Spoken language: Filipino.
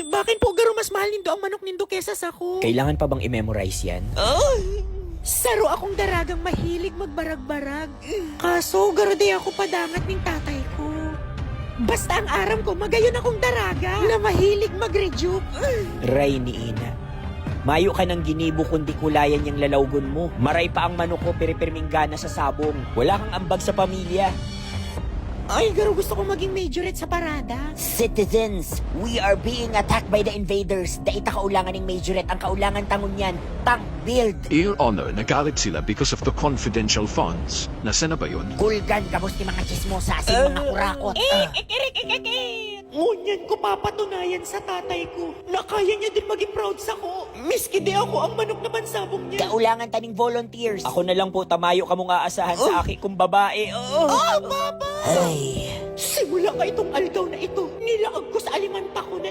Bakit po garo mas mahal nindo ang manok nindo kesa sa ko? Kailangan pa bang i-memorize yan? Saro akong daragang mahilig magbarag-barag. Kaso garo di ako padangat ning tatay ko. Basta ang aram ko, magayon akong daraga na mahilig mag-rejuke. Ray ni Ina. Mayo ka ng ginibo kundi kulayan yung lalawgon mo. Maray pa ang manok ko piripirming gana sa sabong. Wala kang ambag sa pamilya. Ay, garo gusto ko maging majorette sa parada. Citizens, we are being attacked by the invaders. Daita kaulangan ng majorette. Ang kaulangan tangon yan, tank build. Your Honor, nagalit sila because of the confidential funds. Nasaan na ba yun? Kulgan, kabos ni mga chismosa, asin mga kurakot. Ngunyan ko papatunayan sa tatay ko na kaya niya din maging proud sa ko. Miski di ako ang manok na bansabong niya. Kaulangan taning volunteers. Ako na lang po, tamayo ka mong aasahan sa aki kong babae. Baba! Ay. Simula ka itong aldaw na ito, nilaag ko sa alimanta ko na